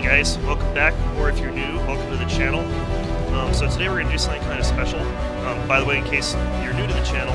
Hey guys, welcome back, or if you're new, welcome to the channel. So today we're going to do something kind of special. By the way, in case you're new to the channel,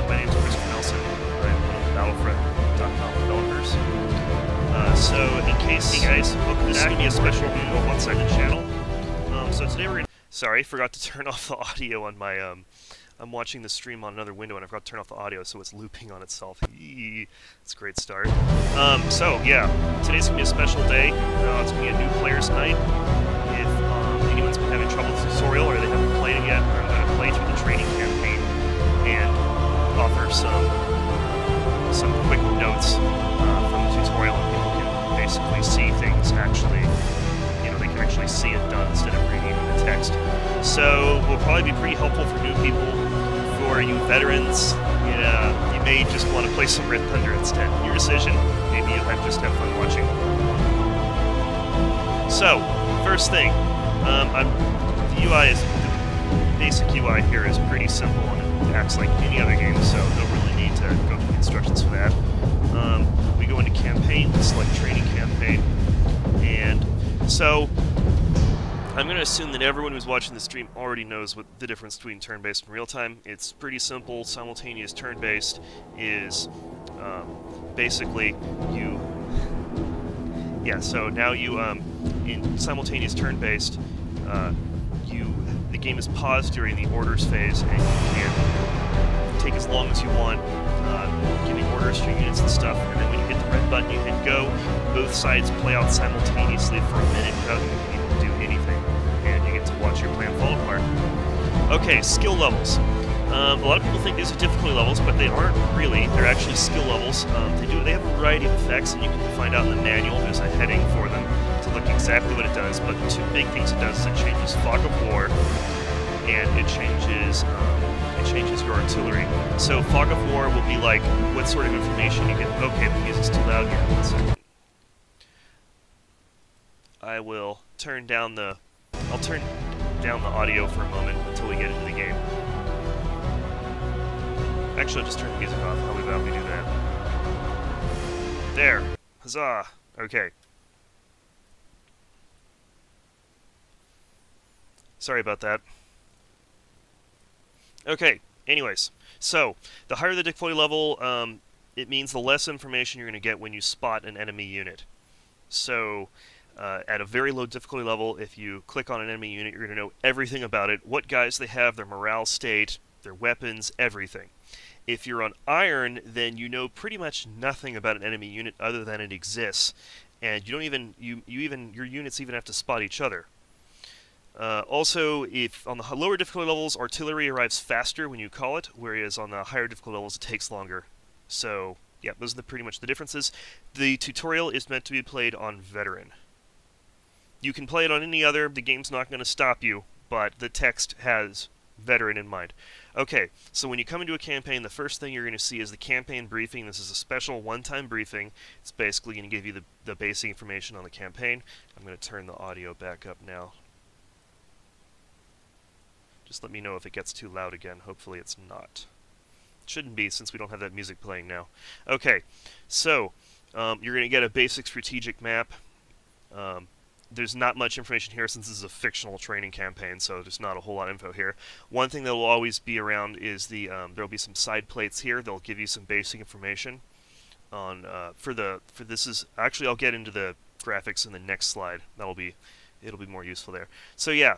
my name is Christopher Nelson. I'm one of the Battlefront.com developers. So in case, hey guys, welcome to this is going to be a special video on one side of the channel. So today we're going to... Sorry, forgot to turn off the audio on my... I'm watching the stream on another window and I forgot to turn off the audio, so it's looping on itself. It's a great start. So yeah, today's gonna be a special day. It's gonna be a new player's night. If anyone's been having trouble with the tutorial or they haven't played it yet, I'm gonna play through the training campaign and offer some quick notes from the tutorial, and people can basically see things actually. They can actually see it done instead of reading the text. So will probably be pretty helpful for new people. For you veterans, you may just want to play some Red Thunder instead. Your decision. Maybe you'll just have fun watching. So, first thing, the UI is the basic UI here is pretty simple and it acts like any other game, so don't really need to go through the instructions for that. We go into campaign, select training campaign, and so I'm going to assume that everyone who's watching the stream already knows what the difference between turn-based and real-time. It's pretty simple. Simultaneous turn-based is basically you... Yeah, so now you, in simultaneous turn-based, the game is paused during the orders phase, and you can take as long as you want, giving orders to your units and stuff, and then when you hit the red button, you hit go. Both sides play out simultaneously for a minute without you even do anything, and you get to watch your plan fall apart. Okay, skill levels. A lot of people think these are difficulty levels, but they aren't really. They're actually skill levels. They have a variety of effects, and you can find out in the manual. There's a heading for them to look exactly what it does. But the two big things it does is it changes fog of war, and it changes your artillery. So fog of war will be like what sort of information you get. Okay, the music's too loud here. 1 second. I will turn down the... I'll turn down the audio for a moment until we get into the game. Actually, I'll just turn the music off. How about we do that? There! Huzzah! Okay. Sorry about that. Okay, anyways. So, the higher the difficulty level, it means the less information you're going to get when you spot an enemy unit. So... at a very low difficulty level, if you click on an enemy unit, you're going to know everything about it, what guys they have, their morale state, their weapons, everything. If you're on Iron, then you know pretty much nothing about an enemy unit other than it exists, and you don't even your units even have to spot each other. Also, if on the lower difficulty levels, artillery arrives faster when you call it, whereas on the higher difficulty levels, it takes longer. So, yeah, those are pretty much the differences. The tutorial is meant to be played on Veteran. You can play it on any other, the game's not going to stop you, but the text has Veteran in mind. Okay, so when you come into a campaign, the first thing you're going to see is the campaign briefing. This is a special one-time briefing. It's basically going to give you the basic information on the campaign. I'm going to turn the audio back up now. Just let me know if it gets too loud again. Hopefully it's not. It shouldn't be, since we don't have that music playing now. Okay, so you're going to get a basic strategic map. There's not much information here since this is a fictional training campaign, so there's not a whole lot of info here. One thing that will always be around is the there'll be some side plates here. They'll give you some basic information on this is actually I'll get into the graphics in the next slide. It'll be more useful there. So yeah,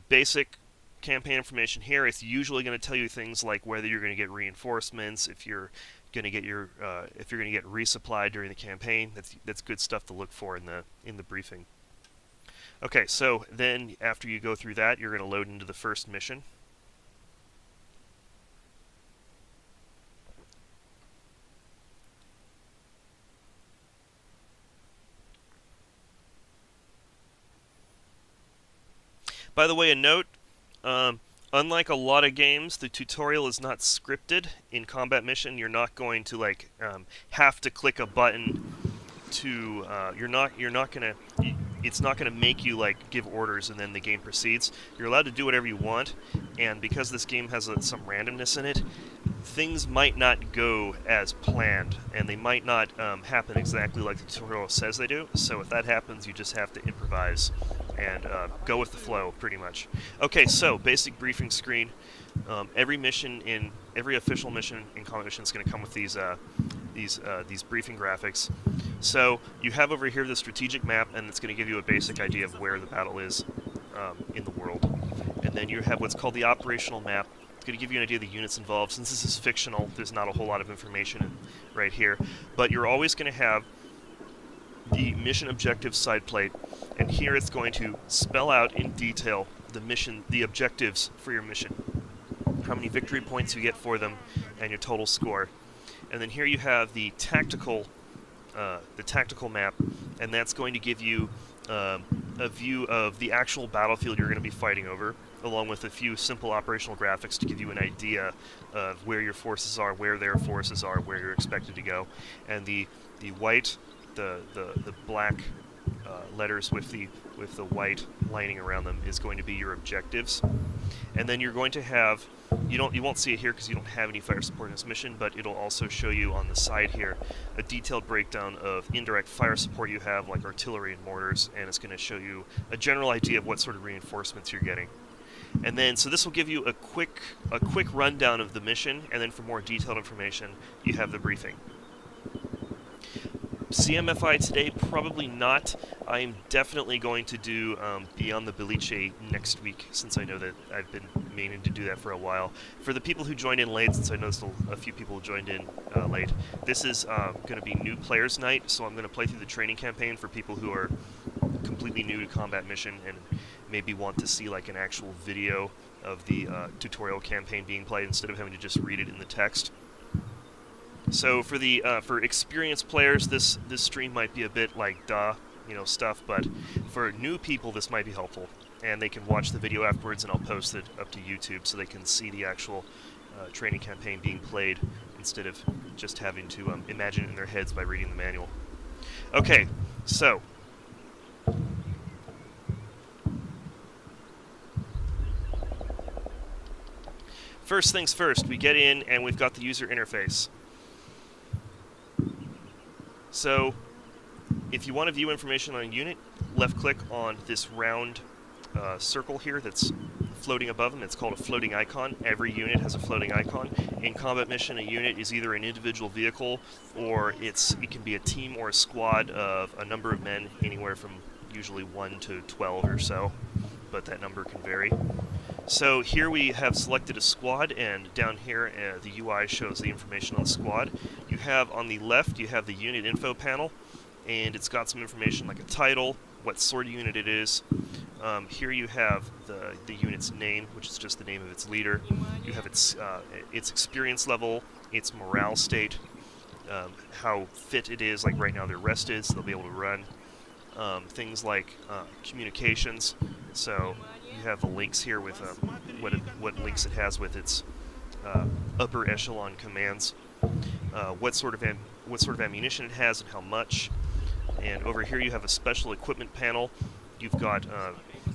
basic campaign information here. It's usually going to tell you things like whether you're going to get reinforcements, if you're going to get resupplied during the campaign. That's good stuff to look for in the briefing. Okay, so then after you go through that, you're going to load into the first mission. By the way, a note, unlike a lot of games, the tutorial is not scripted. In combat mission, you're not going to like have to click a button to you're not going to it's not going to make you like give orders and then the game proceeds. You're allowed to do whatever you want, and because this game has some randomness in it, things might not go as planned, and they might not happen exactly like the tutorial says they do. So if that happens, you just have to improvise and go with the flow, pretty much. Okay, so basic briefing screen. Every official mission in Combat Mission is going to come with these briefing graphics. So you have over here the strategic map, and it's going to give you a basic idea of where the battle is in the world. And then you have what's called the operational map. It's going to give you an idea of the units involved. Since this is fictional, there's not a whole lot of information right here. But you're always going to have the mission objective side plate, and here it's going to spell out in detail the objectives for your mission, how many victory points you get for them, and your total score. And then here you have the tactical map, and that's going to give you a view of the actual battlefield you're going to be fighting over, along with a few simple operational graphics to give you an idea of where your forces are, where their forces are, where you're expected to go. And the white, the black letters with the white lining around them is going to be your objectives. And then you're going to have, you won't see it here because you don't have any fire support in this mission, but it'll also show you on the side here a detailed breakdown of indirect fire support you have, like artillery and mortars, and it's going to show you a general idea of what sort of reinforcements you're getting. And then, so this will give you a quick rundown of the mission, and then for more detailed information, you have the briefing. CMFI today, probably not. I'm definitely going to do Beyond the Boliche next week, since I know that I've been meaning to do that for a while. For the people who joined in late, since I noticed a few people joined in late, this is going to be new players night, so I'm going to play through the training campaign for people who are completely new to Combat Mission and maybe want to see like an actual video of the tutorial campaign being played instead of having to just read it in the text. So for the for experienced players, this stream might be a bit like stuff, but for new people this might be helpful, and they can watch the video afterwards, and I'll post it up to YouTube so they can see the actual training campaign being played instead of just having to imagine it in their heads by reading the manual. Okay, so first things first, we get in and we've got the user interface. So, if you want to view information on a unit, left-click on this round circle here that's floating above them. It's called a floating icon. Every unit has a floating icon. In Combat Mission, a unit is either an individual vehicle, or it can be a team or a squad of a number of men, anywhere from usually 1 to 12 or so, but that number can vary. So here we have selected a squad, and down here the UI shows the information on the squad. You have on the left, you have the unit info panel, and it's got some information like a title, what sort of unit it is. Here you have the unit's name, which is just the name of its leader. You have its experience level, its morale state, how fit it is, like right now they're rested, so they'll be able to run. Things like communications, so you have the links here with what links it has with its upper echelon commands, what sort of ammunition it has and how much. And over here you have a special equipment panel. You've got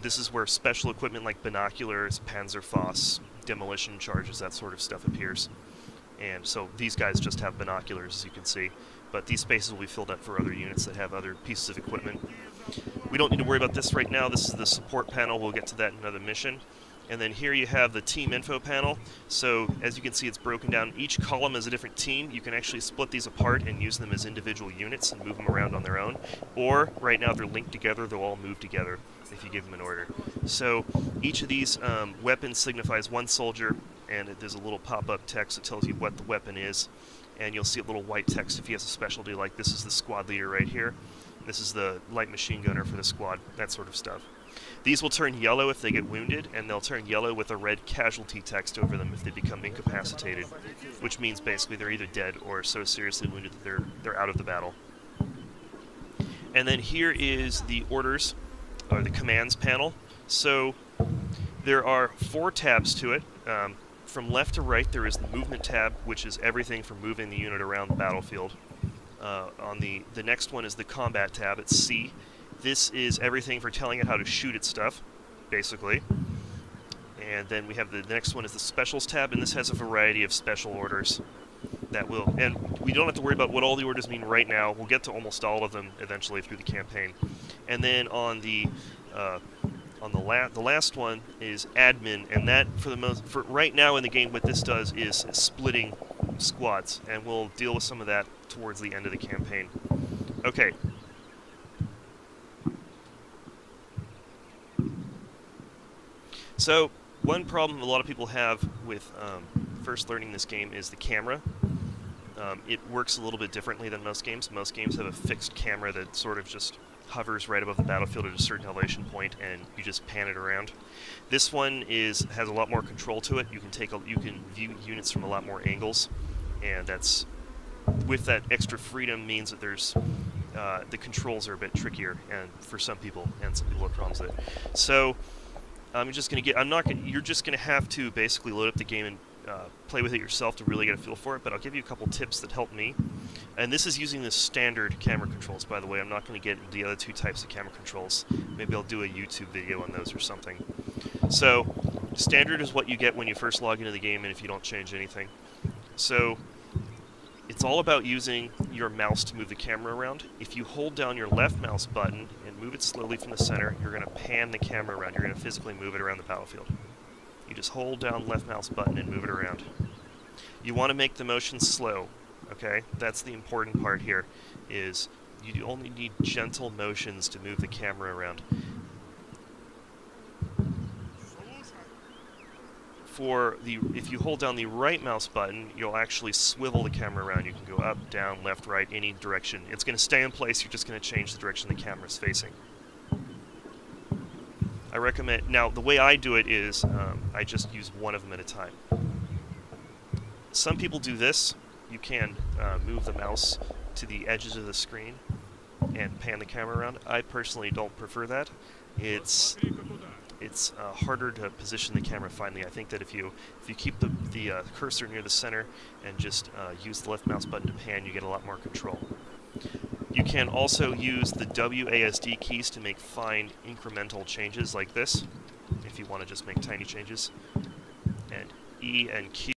this is where special equipment like binoculars, Panzerfaust, demolition charges, that sort of stuff appears. And so these guys just have binoculars, as you can see, but these spaces will be filled up for other units that have other pieces of equipment. We don't need to worry about this right now. This is the support panel. We'll get to that in another mission. And then here you have the team info panel. So as you can see, it's broken down. Each column is a different team. You can actually split these apart and use them as individual units and move them around on their own. Or right now they're linked together. They'll all move together if you give them an order. So each of these weapons signifies one soldier, and there's a little pop-up text that tells you what the weapon is. And you'll see a little white text if he has a specialty, like this is the squad leader right here. This is the light machine gunner for the squad, that sort of stuff. These will turn yellow if they get wounded, and they'll turn yellow with a red casualty text over them if they become incapacitated, which means basically they're either dead or so seriously wounded that they're out of the battle. And then here is the orders, or the commands panel. So there are 4 tabs to it. From left to right there is the movement tab, which is everything from moving the unit around the battlefield. On the next one is the combat tab, it's C, This is everything for telling it how to shoot its stuff, basically. And then we have the next one is the Specials tab, and this has a variety of special orders that will, and we don't have to worry about what all the orders mean right now. We'll get to almost all of them eventually through the campaign. And then on the last one is admin, and that for right now in the game, what this does is splitting squads, and we'll deal with some of that towards the end of the campaign. Okay. So one problem a lot of people have with first learning this game is the camera. It works a little bit differently than most games. Most games have a fixed camera that sort of just hovers right above the battlefield at a certain elevation point, and you just pan it around. This one has a lot more control to it. You can view units from a lot more angles, and that's with that extra freedom means that there's the controls are a bit trickier, and for some people have problems with it. So you're just gonna have to basically load up the game and play with it yourself to really get a feel for it, but I'll give you a couple tips that helped me. And this is using the standard camera controls, by the way. I'm not going to get into the other two types of camera controls. Maybe I'll do a YouTube video on those or something. So, standard is what you get when you first log into the game and if you don't change anything. So, it's all about using your mouse to move the camera around. If you hold down your left mouse button and move it slowly from the center, you're going to pan the camera around. You're going to physically move it around the battlefield. You just hold down left mouse button and move it around. You want to make the motion slow, okay? That's the important part here, is you only need gentle motions to move the camera around. If you hold down the right mouse button, you'll actually swivel the camera around. You can go up, down, left, right, any direction. It's going to stay in place, you're just going to change the direction the camera's facing. I recommend, now the way I do it is I just use one of them at a time. Some people do this. You can move the mouse to the edges of the screen and pan the camera around. I personally don't prefer that. It's harder to position the camera finely. I think that if you keep the cursor near the center and just use the left mouse button to pan, you get a lot more control. You can also use the WASD keys to make fine incremental changes like this, if you want to just make tiny changes. And E and Q